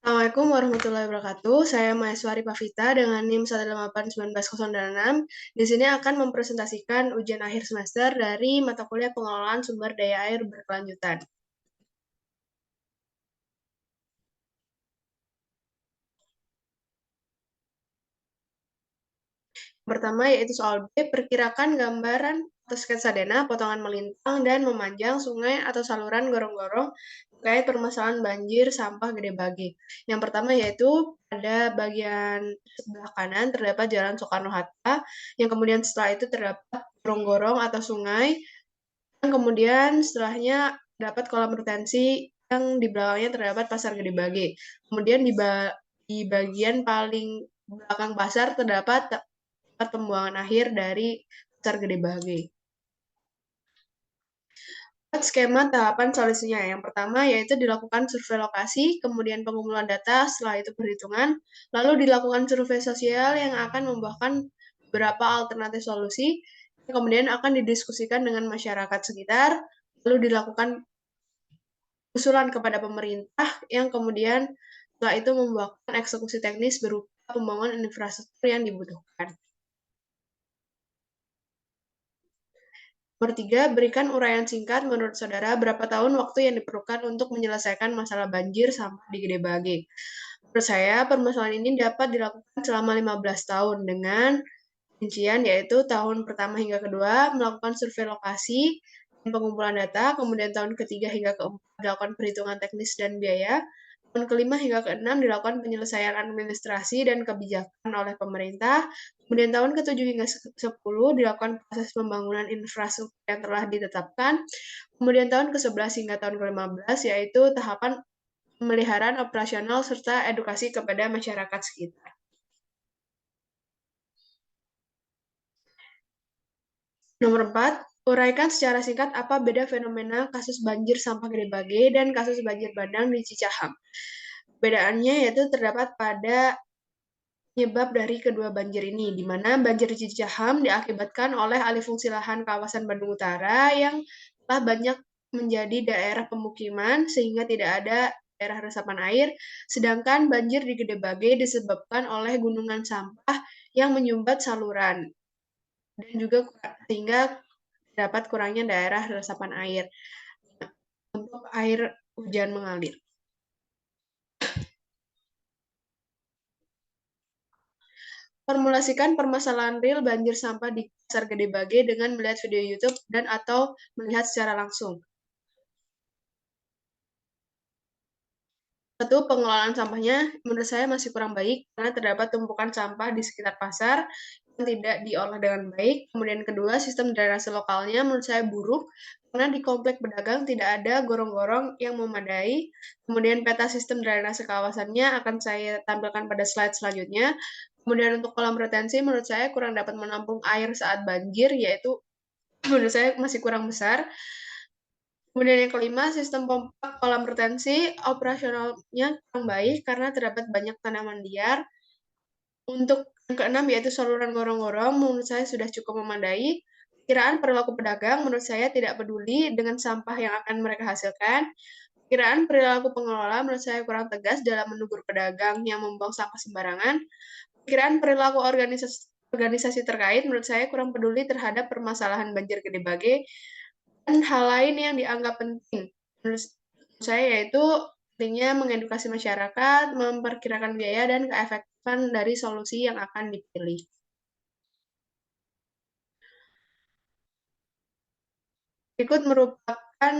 Assalamualaikum warahmatullahi wabarakatuh. Saya Maheswari Pavita dengan NIM 1881906. Di sini akan mempresentasikan ujian akhir semester dari mata kuliah pengelolaan sumber daya air berkelanjutan. Pertama yaitu soal B, perkirakan gambaran atau sketsa dana, potongan melintang dan memanjang sungai atau saluran gorong-gorong terkait permasalahan banjir sampah Gede Bage. Yang pertama yaitu pada bagian sebelah kanan terdapat Jalan Soekarno-Hatta, yang kemudian setelah itu terdapat gorong-gorong atau sungai, yang kemudian setelahnya terdapat kolam retensi yang di belakangnya terdapat Pasar Gede Bage. Kemudian di bagian paling belakang pasar terdapat tempat pembuangan akhir dari Pasar Gede Bage. Buat skema tahapan solusinya. Yang pertama yaitu dilakukan survei lokasi, kemudian pengumpulan data, setelah itu perhitungan, lalu dilakukan survei sosial yang akan membuahkan beberapa alternatif solusi, kemudian akan didiskusikan dengan masyarakat sekitar, lalu dilakukan usulan kepada pemerintah yang kemudian setelah itu membuahkan eksekusi teknis berupa pembangunan infrastruktur yang dibutuhkan. Nomor 3, berikan uraian singkat menurut saudara berapa tahun waktu yang diperlukan untuk menyelesaikan masalah banjir sampah di Gede Bage. Menurut saya, permasalahan ini dapat dilakukan selama 15 tahun dengan rincian yaitu tahun pertama hingga kedua melakukan survei lokasi dan pengumpulan data, kemudian tahun ketiga hingga keempat dilakukan perhitungan teknis dan biaya, tahun kelima hingga keenam dilakukan penyelesaian administrasi dan kebijakan oleh pemerintah, kemudian tahun ketujuh hingga 10 dilakukan proses pembangunan infrastruktur yang telah ditetapkan, kemudian tahun ke-11 hingga tahun ke-15 yaitu tahapan pemeliharaan operasional serta edukasi kepada masyarakat sekitar. Nomor 4, uraikan secara singkat apa beda fenomena kasus banjir sampah Gede Bage dan kasus banjir bandang di Cicahem. Bedaannya yaitu terdapat pada penyebab dari kedua banjir ini, di mana banjir di Cicahem diakibatkan oleh alih fungsi lahan kawasan Bandung Utara yang telah banyak menjadi daerah pemukiman sehingga tidak ada daerah resapan air, sedangkan banjir di Gede Bage disebabkan oleh gunungan sampah yang menyumbat saluran dan juga sehingga dapat kurangnya daerah resapan air untuk air hujan mengalir. Formulasikan permasalahan real banjir sampah di Pasar Gede Bage dengan melihat video YouTube dan atau melihat secara langsung. Satu, pengelolaan sampahnya menurut saya masih kurang baik karena terdapat tumpukan sampah di sekitar pasar yang tidak diolah dengan baik. Kemudian kedua, sistem drainase lokalnya menurut saya buruk karena di komplek pedagang tidak ada gorong-gorong yang memadai. Kemudian peta sistem drainase kawasannya akan saya tampilkan pada slide selanjutnya. Kemudian untuk kolam retensi menurut saya kurang dapat menampung air saat banjir, yaitu menurut saya masih kurang besar. Kemudian yang kelima, sistem pompa kolam retensi operasionalnya kurang baik karena terdapat banyak tanaman liar. Untuk yang keenam yaitu saluran gorong-gorong menurut saya sudah cukup memadai. Kiraan perilaku pedagang menurut saya tidak peduli dengan sampah yang akan mereka hasilkan. Kiraan perilaku pengelola menurut saya kurang tegas dalam menegur pedagang yang membuang sampah sembarangan. Kiraan perilaku organisasi terkait menurut saya kurang peduli terhadap permasalahan banjir Gede Bage. Dan hal lain yang dianggap penting menurut saya yaitu pentingnya mengedukasi masyarakat, memperkirakan biaya dan keefektifan dari solusi yang akan dipilih. Berikut merupakan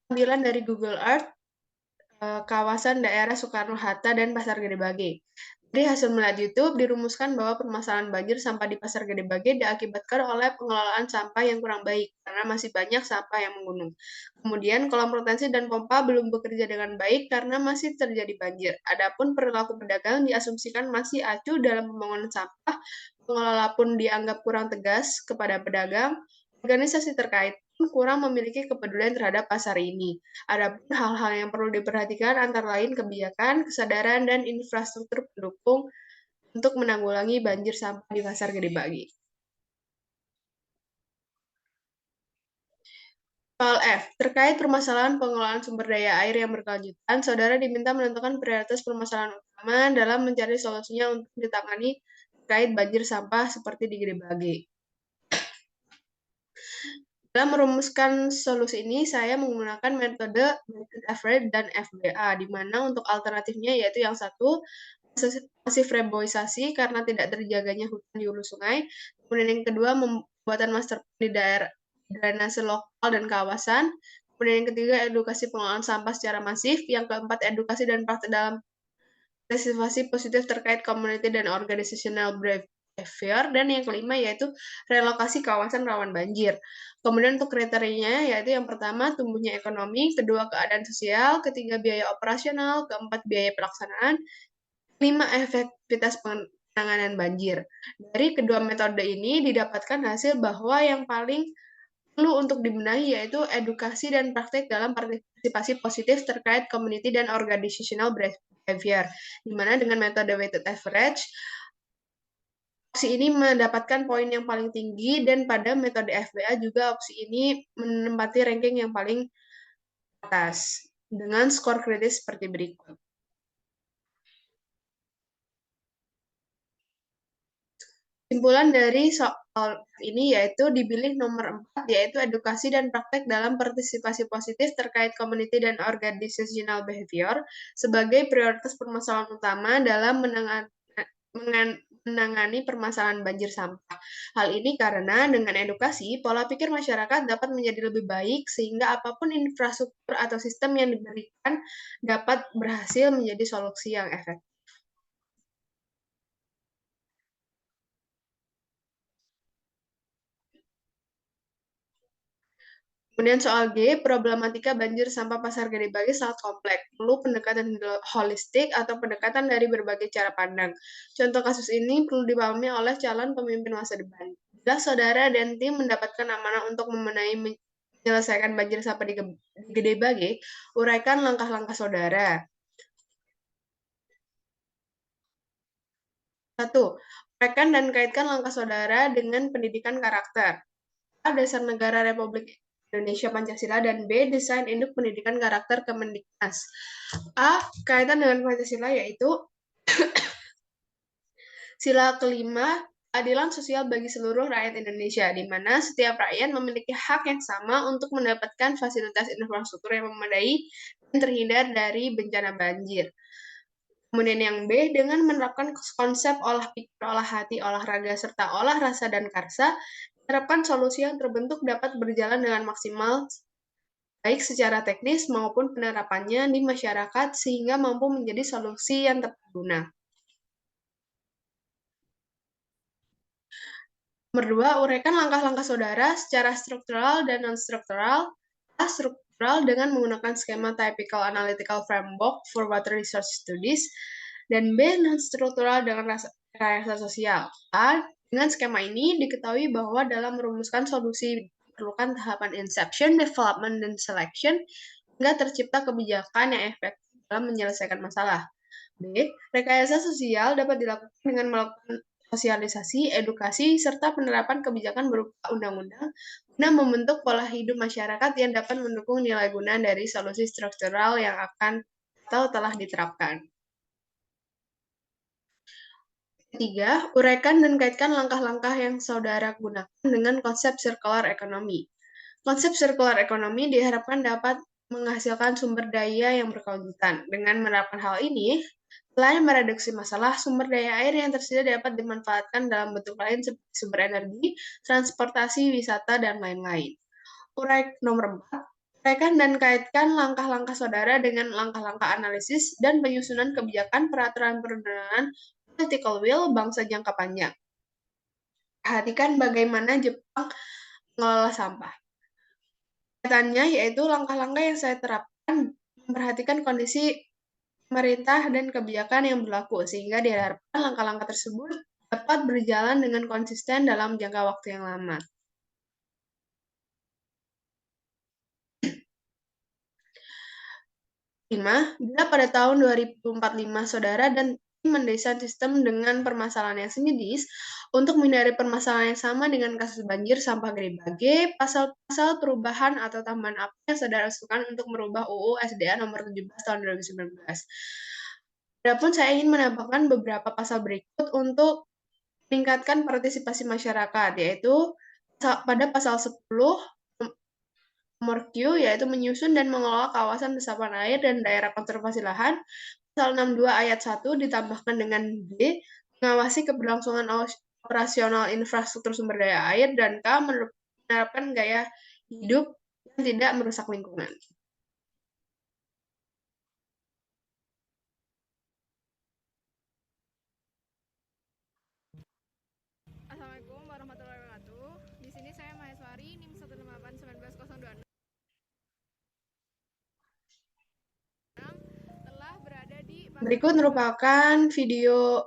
tampilan dari Google Earth kawasan daerah Soekarno-Hatta dan Pasar Gede Bage. Dari hasil melihat YouTube, dirumuskan bahwa permasalahan banjir sampah di Pasar Gede Bage diakibatkan oleh pengelolaan sampah yang kurang baik, karena masih banyak sampah yang menggunung. Kemudian, kolam retensi dan pompa belum bekerja dengan baik karena masih terjadi banjir. Adapun perilaku pedagang diasumsikan masih acuh dalam pembangunan sampah, pengelola pun dianggap kurang tegas kepada pedagang, organisasi terkait pun kurang memiliki kepedulian terhadap pasar ini. Adapun hal-hal yang perlu diperhatikan antara lain kebijakan, kesadaran, dan infrastruktur pendukung untuk menanggulangi banjir sampah di Pasar Gede Bage. Soal F, terkait permasalahan pengelolaan sumber daya air yang berkelanjutan, saudara diminta menentukan prioritas permasalahan utama dalam mencari solusinya untuk ditangani terkait banjir sampah seperti di Gede Bage. Dalam merumuskan solusi ini, saya menggunakan metode weighted average dan FBA, di mana untuk alternatifnya yaitu yang satu, pasif reboisasi karena tidak terjaganya hutan di hulu sungai. Kemudian yang kedua, pembuatan master plan di daerah drainase lokal dan kawasan. Kemudian yang ketiga, edukasi pengelolaan sampah secara masif. Yang keempat, edukasi dan praktek dalam partisipasi positif terkait community dan organizational behavior. Dan yang kelima yaitu relokasi kawasan rawan banjir. Kemudian untuk kriterianya yaitu yang pertama tumbuhnya ekonomi, kedua keadaan sosial, ketiga biaya operasional, keempat biaya pelaksanaan, 5 efektivitas penanganan banjir. Dari kedua metode ini didapatkan hasil bahwa yang paling perlu untuk dibenahi yaitu edukasi dan praktek dalam partisipasi positif terkait community dan organizational behavior, di mana dengan metode weighted average, opsi ini mendapatkan poin yang paling tinggi, dan pada metode FBA juga opsi ini menempati ranking yang paling atas, dengan skor kritis seperti berikut. Kesimpulan dari soal ini yaitu dipilih nomor 4, yaitu edukasi dan praktek dalam partisipasi positif terkait community dan organizational behavior sebagai prioritas permasalahan utama dalam menangani permasalahan banjir sampah. Hal ini karena dengan edukasi, pola pikir masyarakat dapat menjadi lebih baik sehingga apapun infrastruktur atau sistem yang diberikan dapat berhasil menjadi solusi yang efektif. Kemudian soal G, problematika banjir sampah Pasar Gede Bage sangat kompleks, perlu pendekatan holistik atau pendekatan dari berbagai cara pandang. Contoh kasus ini perlu dipahami oleh calon pemimpin masa depan. Bila saudara dan tim mendapatkan amanah untuk menyelesaikan banjir sampah di Gede Bage, uraikan langkah-langkah saudara. 1. Uraikan dan kaitkan langkah saudara dengan pendidikan karakter. A. Dasar Negara Republik Indonesia Pancasila, dan B. Desain Induk Pendidikan Karakter Kemendiknas. A. Kaitan dengan Pancasila yaitu sila kelima, keadilan sosial bagi seluruh rakyat Indonesia, di mana setiap rakyat memiliki hak yang sama untuk mendapatkan fasilitas infrastruktur yang memadai dan terhindar dari bencana banjir. Kemudian yang B, dengan menerapkan konsep olah pikir, olah hati, olahraga, serta olah rasa dan karsa, diharapkan solusi yang terbentuk dapat berjalan dengan maksimal, baik secara teknis maupun penerapannya di masyarakat, sehingga mampu menjadi solusi yang tepat guna. Nomor 2, uraikan langkah-langkah saudara secara struktural dan non-struktural. A. Struktural dengan menggunakan skema Typical Analytical Framework for Water Resource Studies, dan B. Non-struktural dengan rekayasa sosial. A. Dengan skema ini diketahui bahwa dalam merumuskan solusi diperlukan tahapan inception, development, dan selection hingga tercipta kebijakan yang efektif dalam menyelesaikan masalah. B. Rekayasa sosial dapat dilakukan dengan melakukan sosialisasi, edukasi, serta penerapan kebijakan berupa undang-undang guna membentuk pola hidup masyarakat yang dapat mendukung nilai guna dari solusi struktural yang akan atau telah diterapkan. Ketiga, uraikan dan kaitkan langkah-langkah yang saudara gunakan dengan konsep circular economy. Konsep circular economy diharapkan dapat menghasilkan sumber daya yang berkelanjutan. Dengan menerapkan hal ini, selain mereduksi masalah, sumber daya air yang tersedia dapat dimanfaatkan dalam bentuk lain seperti sumber energi, transportasi, wisata, dan lain-lain. Nomor 4, uraikan dan kaitkan langkah-langkah saudara dengan langkah-langkah analisis dan penyusunan kebijakan peraturan perundangan political will bangsa jangka panjang. Perhatikan bagaimana Jepang mengelola sampah. Kaitannya yaitu langkah-langkah yang saya terapkan memperhatikan kondisi pemerintah dan kebijakan yang berlaku, sehingga diharapkan langkah-langkah tersebut dapat berjalan dengan konsisten dalam jangka waktu yang lama. 5. Bila pada tahun 2045 saudara dan mendesain sistem dengan permasalahan yang sejenis untuk menghindari permasalahan yang sama dengan kasus banjir sampah Gede Bage, pasal-pasal perubahan atau tambahan apa yang saudara usulkan untuk merubah UU SDA nomor 17 tahun 2019. Adapun saya ingin menambahkan beberapa pasal berikut untuk meningkatkan partisipasi masyarakat, yaitu pada pasal 10 nomor Q, yaitu menyusun dan mengelola kawasan resapan air dan daerah konservasi lahan. Pasal 62 ayat 1 ditambahkan dengan B, mengawasi keberlangsungan operasional infrastruktur sumber daya air, dan K, menerapkan gaya hidup yang tidak merusak lingkungan. Assalamualaikum warahmatullahi wabarakatuh. Di sini saya Maheswari, NIM 1581926 telah berada di Berikut merupakan video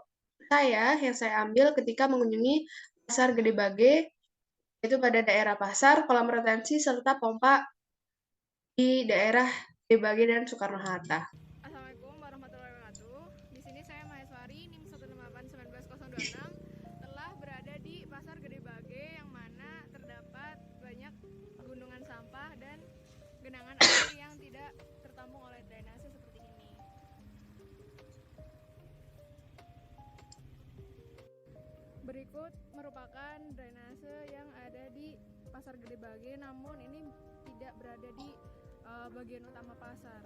saya yang saya ambil ketika mengunjungi Pasar Gede Bage, yaitu pada daerah pasar, kolam retensi, serta pompa di daerah Gede Bage dan Soekarno-Hatta. Assalamualaikum warahmatullahi wabarakatuh. Di sini saya Maheswari, NIM 1581926 telah berada di Pasar Gede Bage yang mana terdapat banyak gunungan sampah dan genangan air yang tidak tertampung oleh drainase seperti ini. Berikut merupakan drainase yang ada di Pasar Gede Bage, namun ini tidak berada di bagian utama pasar.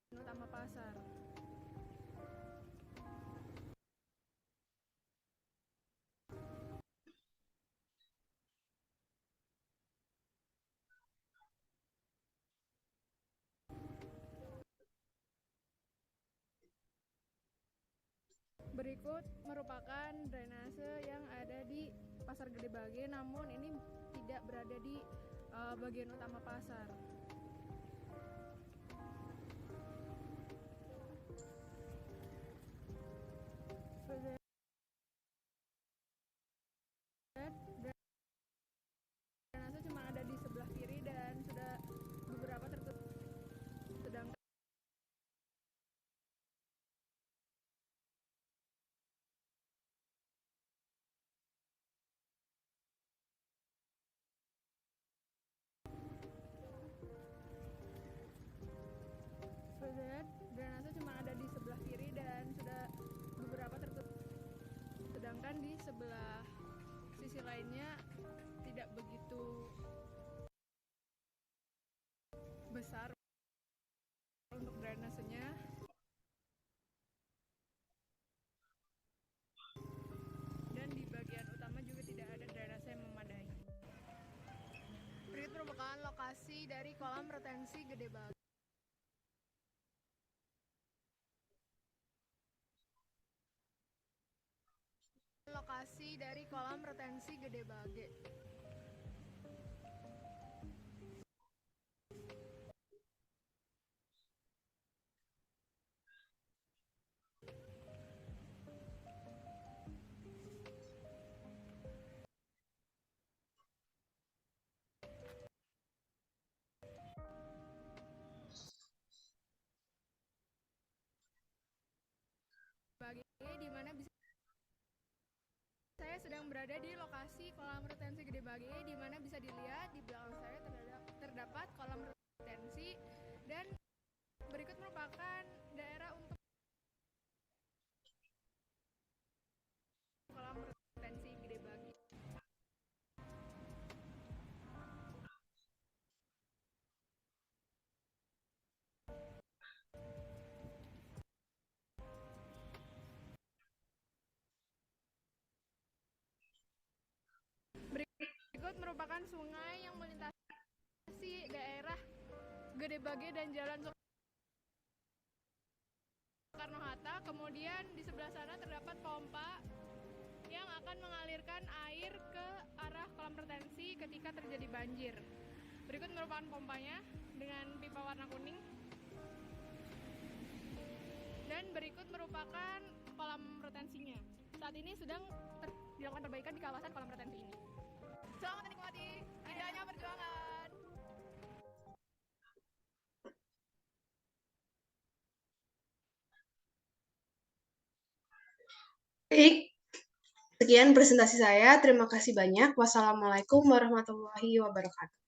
Utama pasar. Berikut merupakan drainase yang ada di Pasar Gede Bage, namun ini tidak berada di bagian utama pasar. Drainase cuma ada di sebelah kiri dan sudah beberapa tertutup. Sedangkan drainase cuma ada di sebelah kiri dan sudah beberapa tertutup. Sedangkan di sebelah sisi lainnya tidak begitu besar untuk drainasenya. Dan di bagian utama juga tidak ada drainase yang memadai. Berikut merupakan lokasi dari kolam retensi Gede Bage. Lokasi dari kolam retensi Gede Bage. Di mana bisa saya sedang berada di lokasi kolam retensi Gede Bage, di mana bisa dilihat di belakang saya terdapat kolam retensi, dan berikut merupakan daerah untuk kolam retensi Gede Bage. Berikut merupakan sungai yang melintasi daerah Gede Bage dan Jalan Soekarno-Hatta. Kemudian di sebelah sana terdapat pompa yang akan mengalirkan air ke arah kolam retensi ketika terjadi banjir. Berikut merupakan pompanya dengan pipa warna kuning. Dan berikut merupakan kolam retensinya. Saat ini sedang dilakukan perbaikan di kawasan kolam retensi ini. Selamat menikmati indahnya perjuangan. Baik, sekian presentasi saya. Terima kasih banyak. Wassalamualaikum warahmatullahi wabarakatuh.